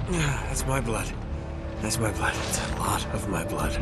That's my blood. That's my blood. It's a lot of my blood.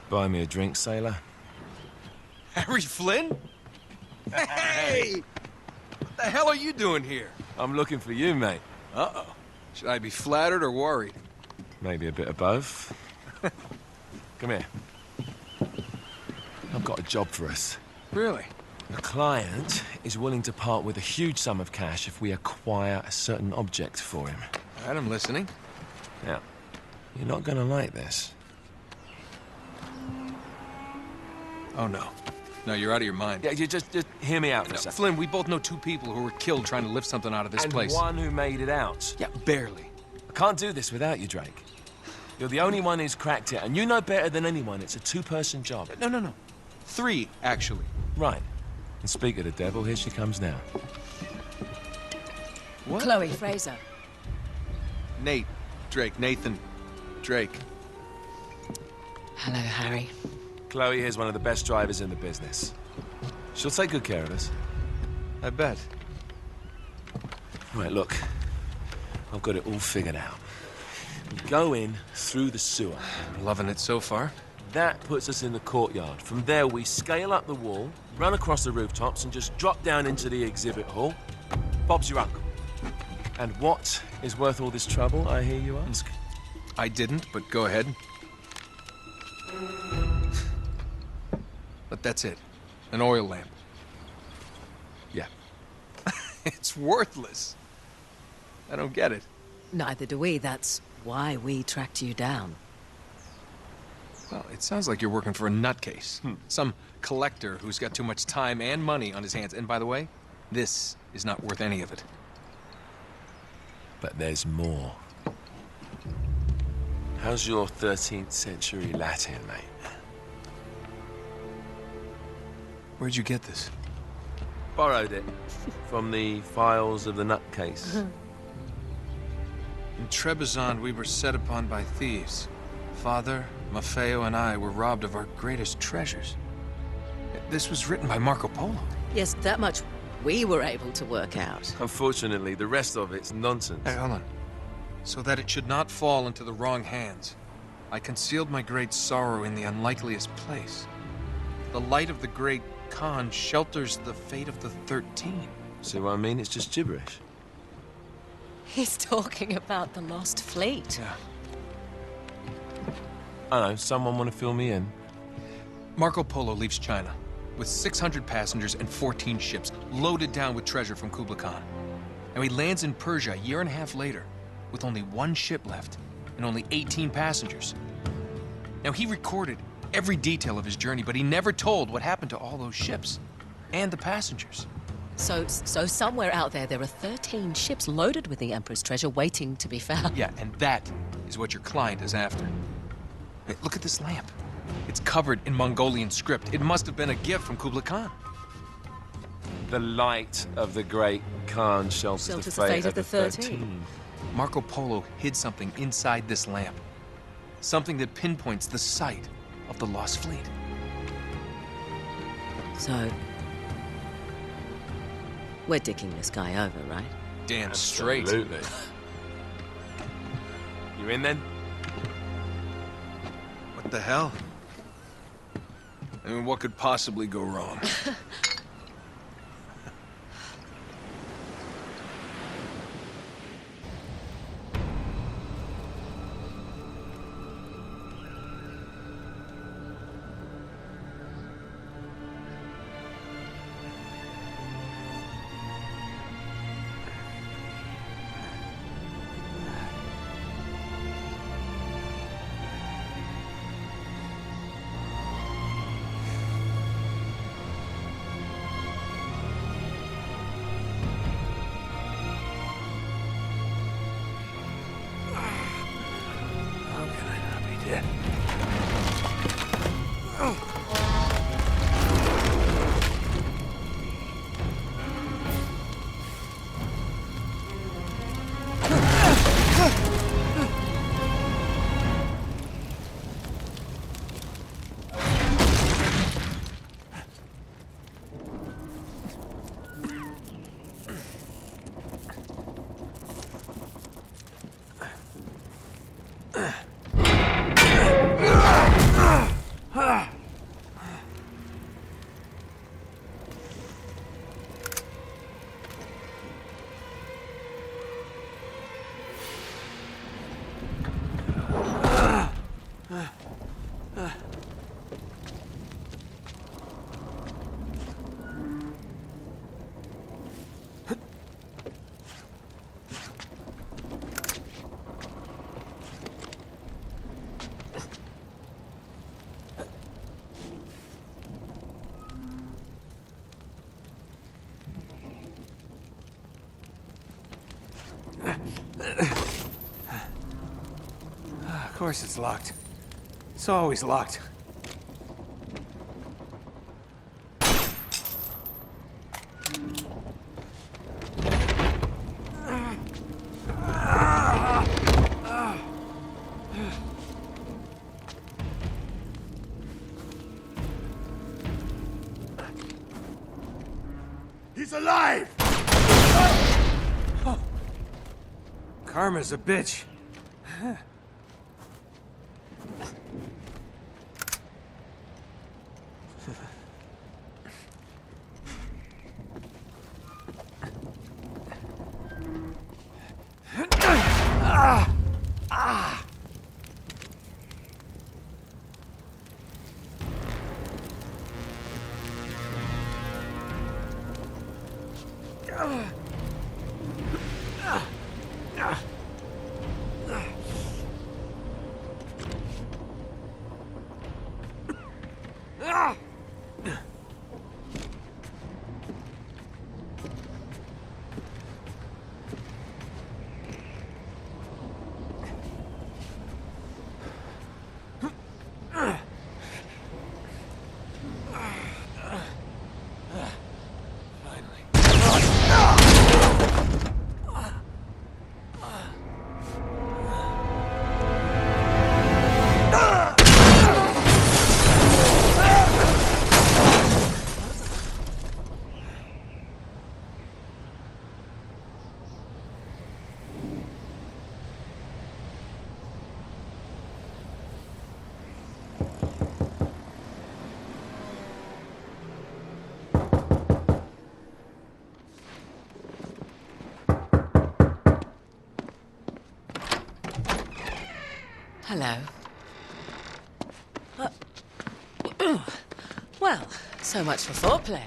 Buy me a drink, sailor? Harry Flynn? Hey! What the hell are you doing here? I'm looking for you, mate. Uh-oh. Should I be flattered or worried? Maybe a bit of both. Come here. I've got a job for us. Really? The client is willing to part with a huge sum of cash if we acquire a certain object for him. All right, I'm listening. Now, you're not gonna like this. Oh, no. No, you're out of your mind. Yeah, you just hear me out for a No, second. Flynn, we both know two people who were killed trying to lift something out of this And place. one who made it out. Yeah, barely. I can't do this without you, Drake. You're the only one who's cracked it, and you know better than anyone it's a two-person job. No. 3, actually. Right. And speak of the devil, here she comes now. What? Chloe Fraser. Nathan Drake. Hello, Harry. Chloe here's one of the best drivers in the business. She'll take good care of us. I bet. Right, look. I've got it all figured out. We go in through the sewer. I'm loving it so far. That puts us in the courtyard. From there, we scale up the wall, run across the rooftops, and just drop down into the exhibit hall. Bob's your uncle. And what is worth all this trouble, I hear you ask? I didn't, but go ahead. But that's it. An oil lamp. Yeah. It's worthless. I don't get it. Neither do we. That's why we tracked you down. Well, it sounds like you're working for a nutcase. Some collector who's got too much time and money on his hands. And by the way, this is not worth any of it. But there's more. How's your 13th century Latin, mate? Where'd you get this? Borrowed it from the files of the nutcase. In Trebizond, we were set upon by thieves. Father, Maffeo, and I were robbed of our greatest treasures. This was written by Marco Polo. Yes, that much we were able to work out. Unfortunately, the rest of it's nonsense. Hey, hold on. So that it should not fall into the wrong hands, I concealed my great sorrow in the unlikeliest place. The light of the great Khan shelters the fate of the 13. See what I mean? It's just gibberish. He's talking about the lost fleet. Yeah. I know, someone want to fill me in? Marco Polo leaves China with 600 passengers and 14 ships loaded down with treasure from Kublai Khan. And he lands in Persia a year and a half later with only 1 ship left and only 18 passengers. Now, he recorded every detail of his journey, but he never told what happened to all those ships and the passengers. So somewhere out there are 13 ships loaded with the Emperor's treasure waiting to be found. Yeah, and that is what your client is after. Hey, look at this lamp. It's covered in Mongolian script. It must have been a gift from Kublai Khan. The light of the great Khan shelters the fate of the 13. Marco Polo hid something inside this lamp. Something that pinpoints the site of the lost fleet. So, we're dicking this guy over, right? Damn straight. Absolutely. You in then? What the hell? I mean, what could possibly go wrong? Of course it's locked. It's always locked. He's alive! Oh. Karma's a bitch. Hello. Well, so much for foreplay.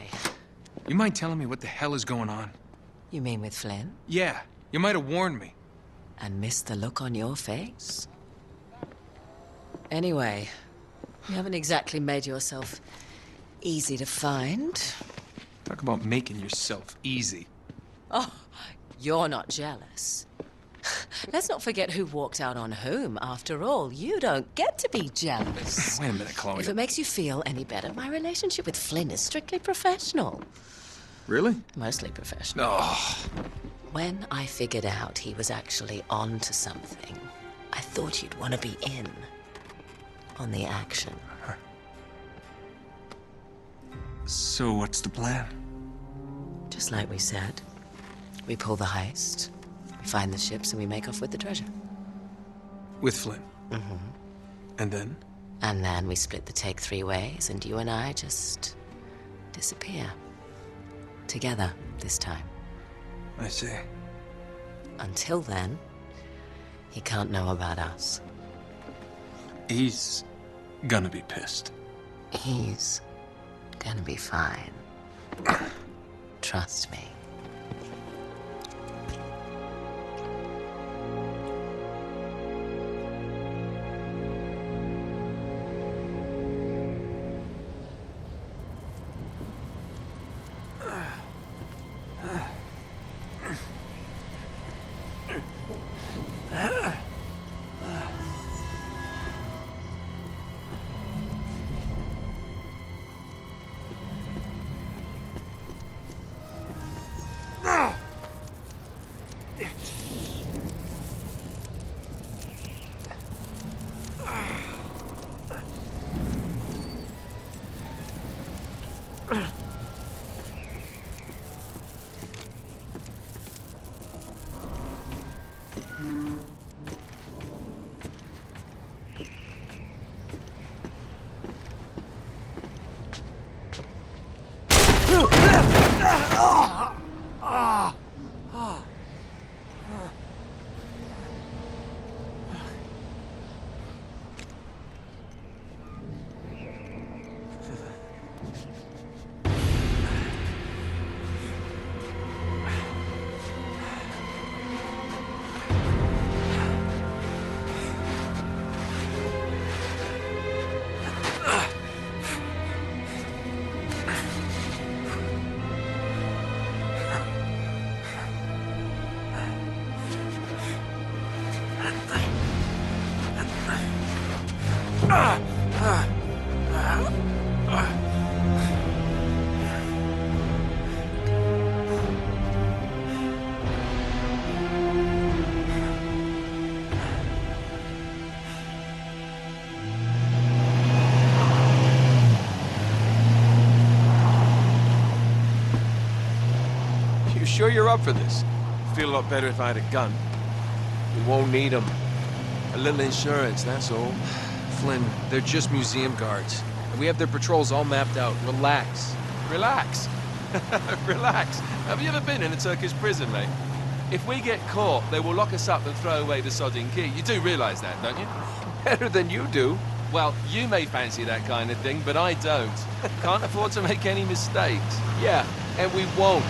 You mind telling me what the hell is going on? You mean with Flynn? Yeah, you might have warned me. And missed the look on your face? Anyway, you haven't exactly made yourself easy to find. Talk about making yourself easy. Oh, you're not jealous. Let's not forget who walked out on whom. After all, you don't get to be jealous. Wait a minute, Chloe. If it makes you feel any better, my relationship with Flynn is strictly professional. Really? Mostly professional. Oh. When I figured out he was actually on to something, I thought you'd want to be in on the action. So what's the plan? Just like we said, we pull the heist, we find the ships, and we make off with the treasure. With Flynn? Mm-hmm. And then? And then we split the take 3 ways, and you and I just disappear. Together, this time. I see. Until then, he can't know about us. He's gonna be pissed. He's gonna be fine. Trust me. You sure you're up for this? Feel a lot better if I had a gun. We won't need them. A little insurance, that's all. Flynn, they're just museum guards. And we have their patrols all mapped out. Relax. Relax. Relax. Have you ever been in a Turkish prison, mate? If we get caught, they will lock us up and throw away the sodding key. You do realize that, don't you? Better than you do. Well, you may fancy that kind of thing, but I don't. Can't afford to make any mistakes. Yeah, and we won't.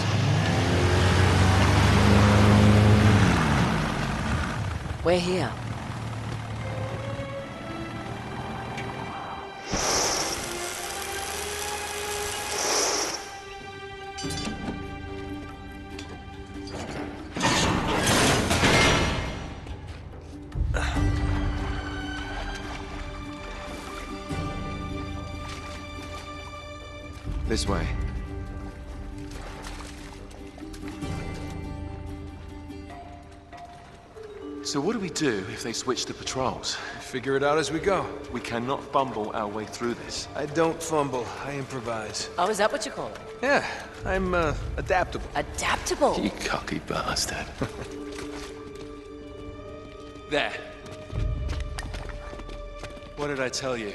We're here. This way. So what do we do if they switch the patrols? Figure it out as we go. We cannot bumble our way through this. I don't fumble, I improvise. Oh, is that what you call it? Yeah, I'm, adaptable. Adaptable. You cocky bastard. There. What did I tell you?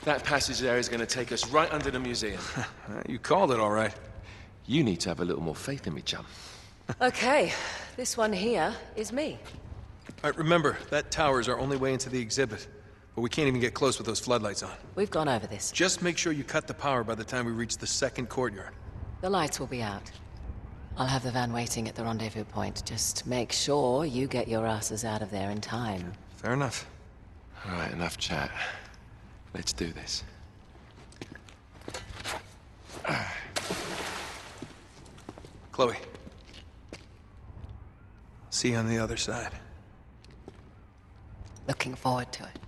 That passage there is going to take us right under the museum. You called it all right. You need to have a little more faith in me, chum. Okay, this one here is me. All right, remember, that tower is our only way into the exhibit. But we can't even get close with those floodlights on. We've gone over this. Just make sure you cut the power by the time we reach the second courtyard. The lights will be out. I'll have the van waiting at the rendezvous point. Just make sure you get your asses out of there in time. Fair enough. All right, enough chat. Let's do this. Chloe. See you on the other side. Looking forward to it.